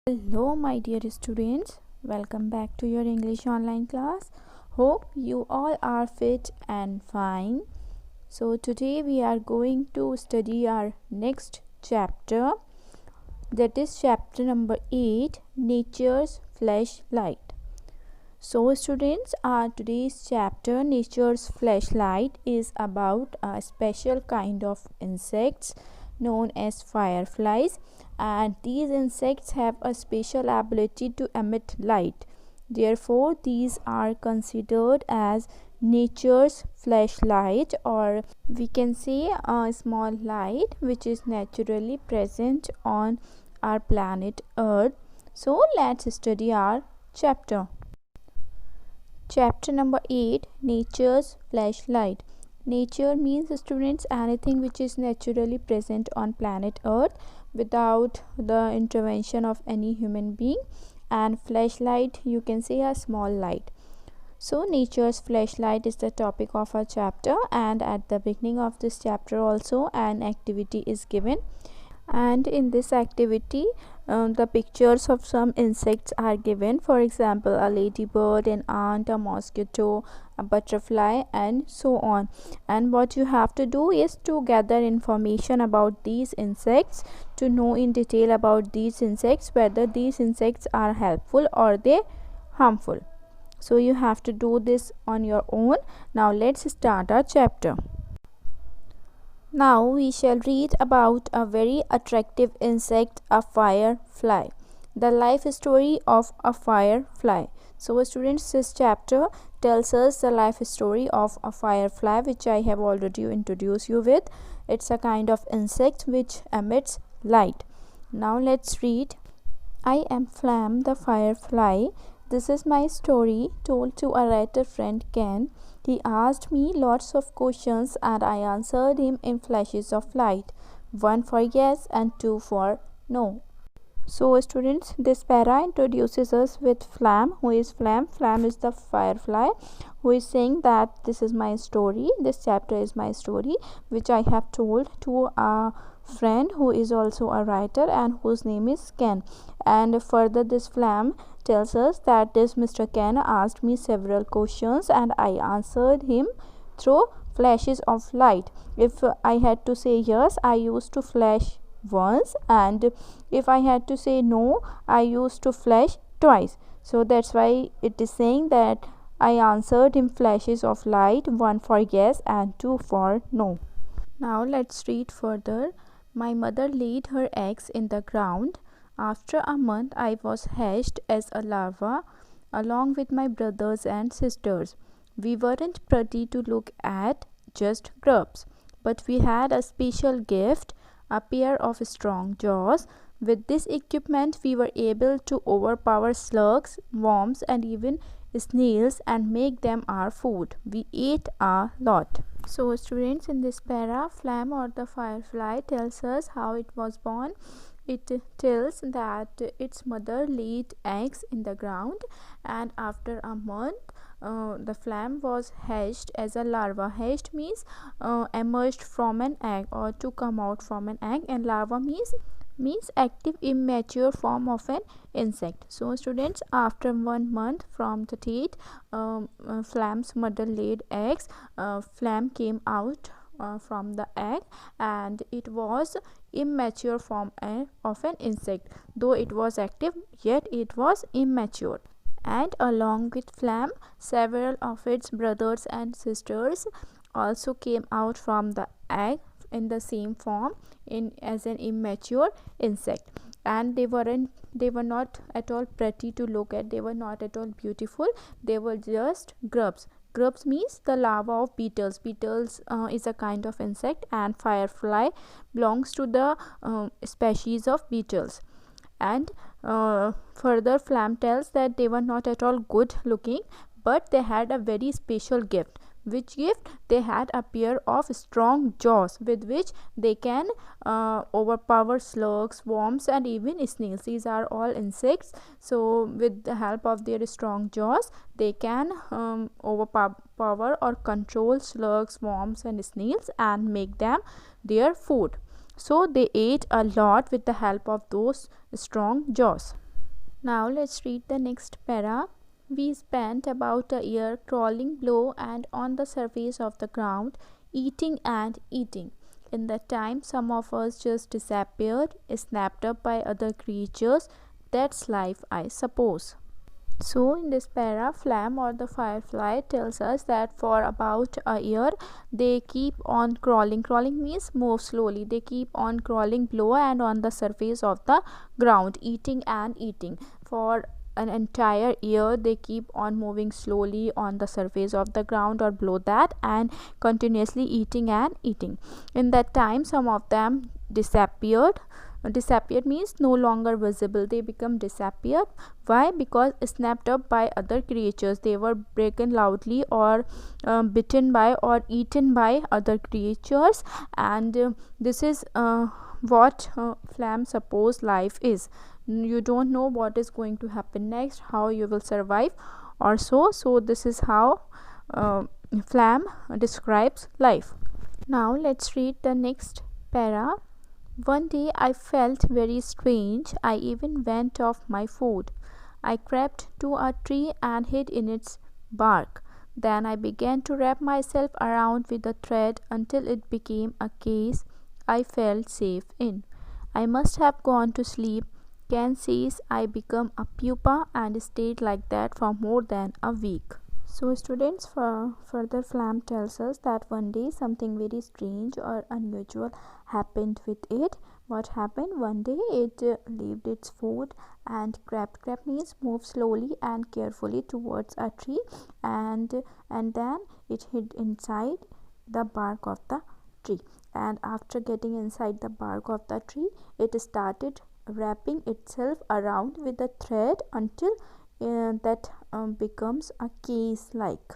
Hello, my dear students. Welcome back to your English online class. Hope you all are fit and fine. So, today we are going to study our next chapter, that is chapter number 8, Nature's Flashlight. So, students, our today's chapter, Nature's Flashlight, is about a special kind of insects known as fireflies, and these insects have a special ability to emit light. Therefore, these are considered as nature's flashlight, or we can say a small light which is naturally present on our planet Earth. So, let's study our chapter. Chapter number 8, Nature's Flashlight. Nature means, students, anything which is naturally present on planet Earth without the intervention of any human being, and flashlight, you can say a small light. So nature's flashlight is the topic of our chapter, and at the beginning of this chapter also an activity is given, and in this activity the pictures of some insects are given. For example, a ladybird, an ant, a mosquito, a butterfly, and so on. And what you have to do is to gather information about these insects, to know in detail about these insects, whether these insects are helpful or they harmful. So you have to do this on your own. Now let's start our chapter. Now we shall read about a very attractive insect, a firefly. The life story of a firefly. So students, this chapter tells us the life story of a firefly, which I have already introduced you with. It's a kind of insect which emits light. Now let's read. I am Flam the firefly. This is my story told to a writer friend Ken. He asked me lots of questions and I answered him in flashes of light. 1 for yes and 2 for no. So students, this para introduces us with Flam. Who is Flam? Flam is the firefly who is saying that this is my story. This chapter is my story which I have told to a friend who is also a writer and whose name is Ken. And further, this Flam tells us that this Mr. Ken asked me several questions and I answered him through flashes of light. If I had to say yes, I used to flash once, and if I had to say no, I used to flash twice. So that's why it is saying that I answered in flashes of light, 1 for yes and 2 for no. Now let's read further. My mother laid her eggs in the ground. After a month, I was hatched as a larva along with my brothers and sisters. We weren't pretty to look at, just grubs, but we had a special gift, a pair of strong jaws. With this equipment, we were able to overpower slugs, worms, and even snails and make them our food. We ate a lot. So students, in this para, Flam or the firefly tells us how it was born. It tells that its mother laid eggs in the ground, and after a month the Flam was hatched as a larva. Hatched means emerged from an egg, or to come out from an egg, and larva means active immature form of an insect. So students, after 1 month from the date Flam's mother laid eggs, Flam came out from the egg, and it was immature form of an insect. Though it was active, yet it was immature. And along with Flam, several of its brothers and sisters also came out from the egg in the same form, in as an immature insect, and they were not at all pretty to look at. They were not at all beautiful. They were just grubs. Grubs means the larva of beetles. Beetles is a kind of insect, and firefly belongs to the species of beetles. And further, Flam tells that they were not at all good looking, but they had a very special gift. Which gift? They had a pair of strong jaws with which they can overpower slugs, worms, and even snails. These are all insects. So with the help of their strong jaws, they can overpower or control slugs, worms, and snails and make them their food. So they ate a lot with the help of those strong jaws. Now let's read the next para. We spent about a year crawling below and on the surface of the ground, eating and eating. In that time, some of us just disappeared, snapped up by other creatures. That's life, I suppose. So, in this para, Flam or the firefly tells us that for about a year they keep on crawling. Crawling means move slowly. They keep on crawling below and on the surface of the ground, eating and eating. For an entire year they keep on moving slowly on the surface of the ground or below that and continuously eating and eating. In that time, some of them disappeared means no longer visible. They become disappeared. Why? Because snapped up by other creatures. They were broken loudly or bitten by or eaten by other creatures, and this is what Flam suppose life is. You don't know what is going to happen next, how you will survive or so this is how Flam describes life. Now let's read the next para. One day I felt very strange. I even went off my food. I crept to a tree and hid in its bark. Then I began to wrap myself around with a thread until it became a case I felt safe in. I must have gone to sleep. Ken says I became a pupa and stayed like that for more than a week. So students, further Flam tells us that one day something very strange or unusual happened with it. What happened? One day it left its food and crept means moved slowly and carefully towards a tree, and then it hid inside the bark of the tree. And after getting inside the bark of the tree, it started wrapping itself around with a thread until that becomes a case like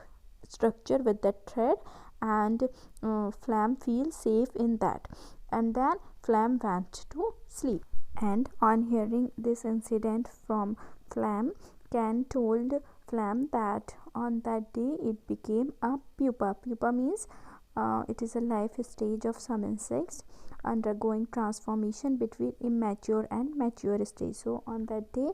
structure with that thread, and Flam feels safe in that, and then Flam went to sleep. And on hearing this incident from Flam, Ken told Flam that on that day it became a pupa. Pupa means it is a life stage of some insects undergoing transformation between immature and mature stage. So on that day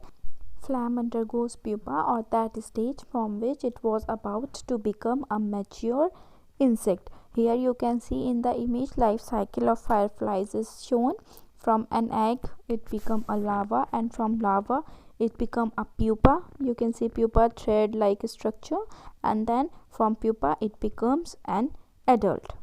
Flam undergoes pupa, or that stage from which it was about to become a mature insect. Here you can see in the image life cycle of fireflies is shown. From an egg it become a larva, and from larva it become a pupa. You can see pupa thread like structure, and then from pupa it becomes an adult.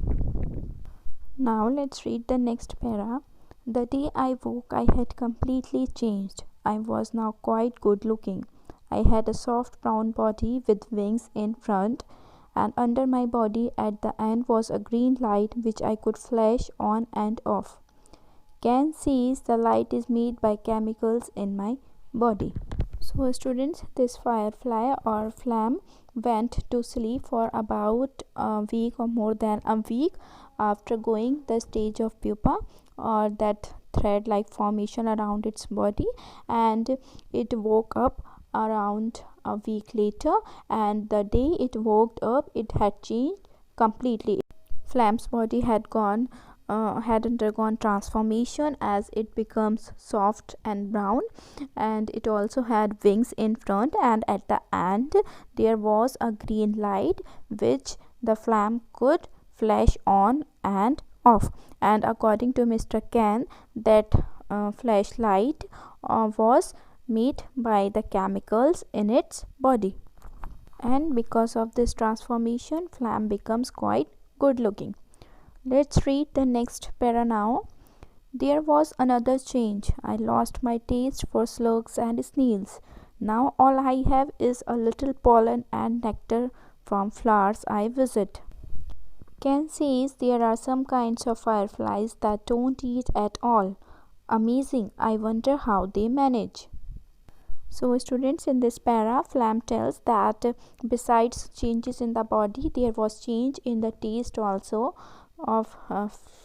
Now let's read the next para. The day I woke I had completely changed. I was now quite good looking. I had a soft brown body with wings in front, and under my body at the end was a green light which I could flash on and off. Ken says the light is made by chemicals in my body. So students, this firefly or Flam went to sleep for about a week or more than a week after going the stage of pupa, or that thread like formation around its body, and it woke up around a week later, and the day it woke up it had changed completely. Flam's body had undergone transformation as it becomes soft and brown, and it also had wings in front, and at the end there was a green light which the Flam could flash on and off. And according to Mr. Ken, that flashlight was made by the chemicals in its body, and because of this transformation Flam becomes quite good looking. Let's read the next para now. There was another change. I lost my taste for slugs and snails. Now all I have is a little pollen and nectar from flowers I visit. Ken says there are some kinds of fireflies that don't eat at all. Amazing. I wonder how they manage. So students, in this para Flam tells that besides changes in the body, there was change in the taste also of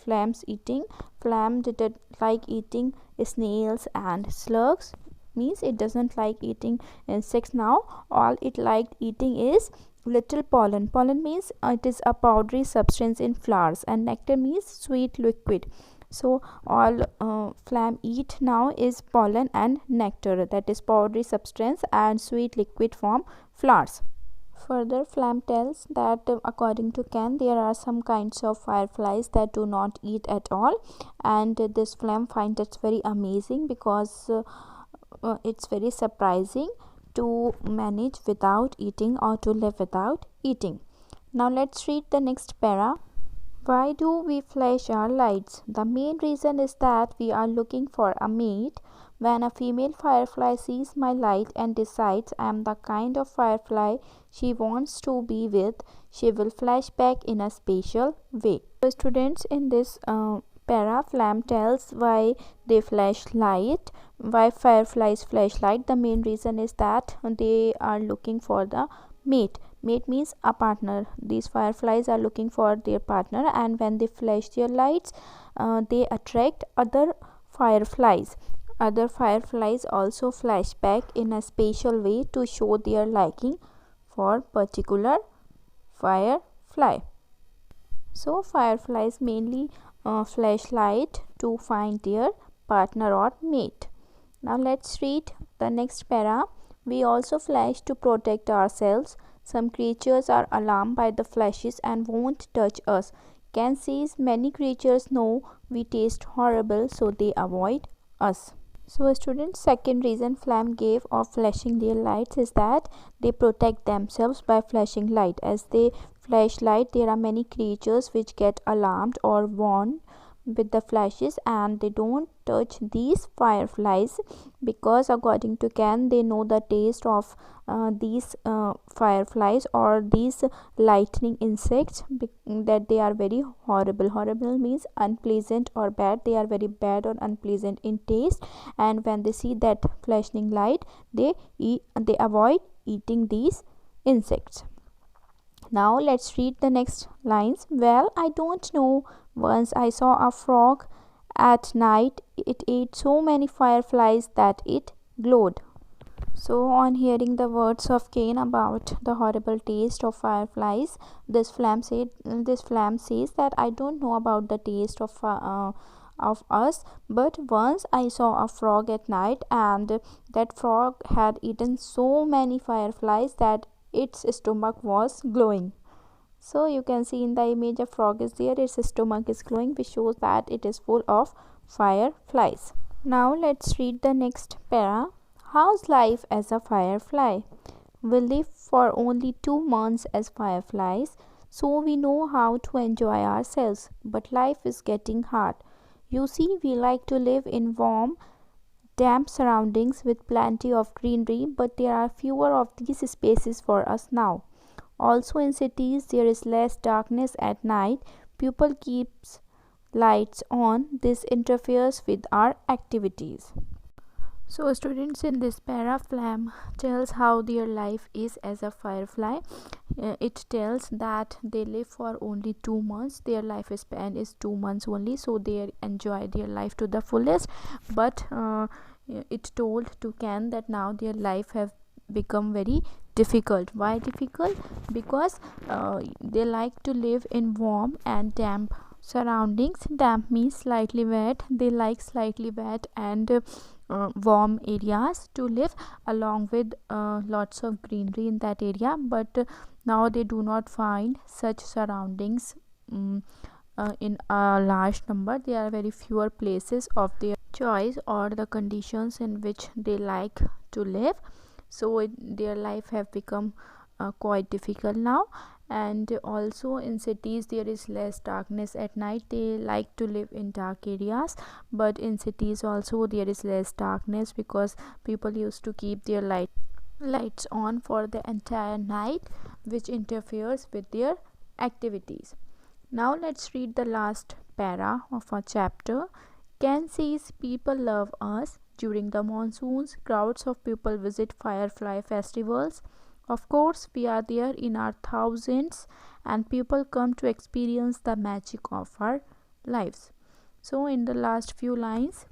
Flam's eating. Flam didn't like eating snails and slugs, means it doesn't like eating insects now. All it liked eating is little pollen. Pollen means it is a powdery substance in flowers, and nectar means sweet liquid. So all Flam eat now is pollen and nectar, that is powdery substance and sweet liquid from flowers. Further, Flam tells that according to Ken, there are some kinds of fireflies that do not eat at all, and this Flam finds it very amazing because it's very surprising to manage without eating or to live without eating. Now let's read the next para. Why do we flash our lights? The main reason is that we are looking for a mate. When a female firefly sees my light and decides I am the kind of firefly she wants to be with, she will flash back in a special way. So students, in this para, Flam tells why they flash light, why fireflies flash light. The main reason is that they are looking for the mate. Mate means a partner. These fireflies are looking for their partner, and when they flash their lights, they attract other fireflies. Other fireflies also flash back in a special way to show their liking for particular firefly. So fireflies mainly flash light to find their partner or mate. Now let's read the next para. We also flash to protect ourselves. Some creatures are alarmed by the flashes and won't touch us. Ken says many creatures know we taste horrible, so they avoid us. So students, second reason Flam gave of flashing their lights is that they protect themselves by flashing light. As they flash light, there are many creatures which get alarmed or warned with the flashes, and they don't touch these fireflies because according to Ken, they know the taste of these fireflies or these lightning insects, that they are very horrible. Horrible means unpleasant or bad. They are very bad or unpleasant in taste, and when they see that flashing light, they avoid eating these insects. Now let's read the next lines. Well, I don't know. Once I saw a frog at night. It ate so many fireflies that it glowed. So, on hearing the words of Cain about the horrible taste of fireflies, this Flam says that I don't know about the taste of us, but once I saw a frog at night, and that frog had eaten so many fireflies that its stomach was glowing. So you can see in the image a frog is there, its stomach is glowing, which shows that it is full of fireflies. Now let's read the next para. How's life as a firefly? We live for only 2 months as fireflies, so we know how to enjoy ourselves, but life is getting hard. You see, we like to live in warm, damp surroundings with plenty of greenery, but there are fewer of these spaces for us now. Also in cities there is less darkness at night. People keeps lights on. This interferes with our activities. So students, in this para, Flam tells how their life is as a firefly. It tells that they live for only 2 months. Their lifespan is 2 months only, so they enjoy their life to the fullest. But it told to Ken that now their life have become very difficult. Why difficult? Because they like to live in warm and damp surroundings. Damp means slightly wet. They like slightly wet and warm areas to live, along with lots of greenery in that area. But now they do not find such surroundings in a large number. There are very fewer places of their choice or the conditions in which they like to live, so their life have become quite difficult now. And also in cities there is less darkness at night. They like to live in dark areas, but in cities also there is less darkness because people used to keep their lights on for the entire night, which interferes with their activities. Now let's read the last para of our chapter. Ken says people love us. During the monsoons, crowds of people visit firefly festivals. Of course, we are there in our thousands, and people come to experience the magic of our lives. So in the last few lines,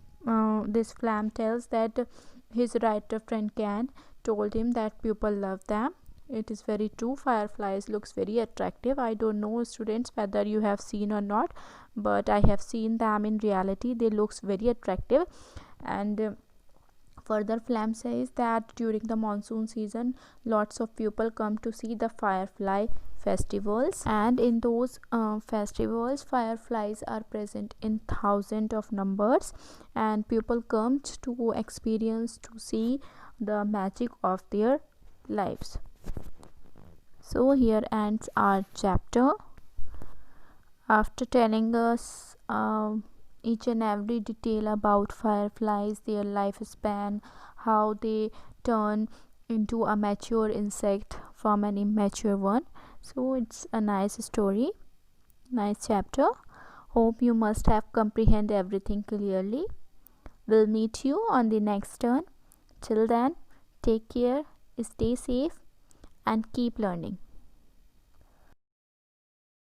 this Flam tells that his writer friend Ken told him that people love them. It is very true. Fireflies looks very attractive. I don't know, students, whether you have seen or not, but I have seen them in reality. They looks very attractive. And further, Flam says that during the monsoon season, lots of people come to see the firefly festivals, and in those festivals, fireflies are present in thousands of numbers, and people come to experience, to see the magic of their lives. So here ends our chapter. After telling us each and every detail about fireflies, their lifespan, how they turn into a mature insect from an immature one, so it's a nice story, nice chapter. Hope you must have comprehend everything clearly. We'll meet you on the next turn. Till then, take care, stay safe, and keep learning.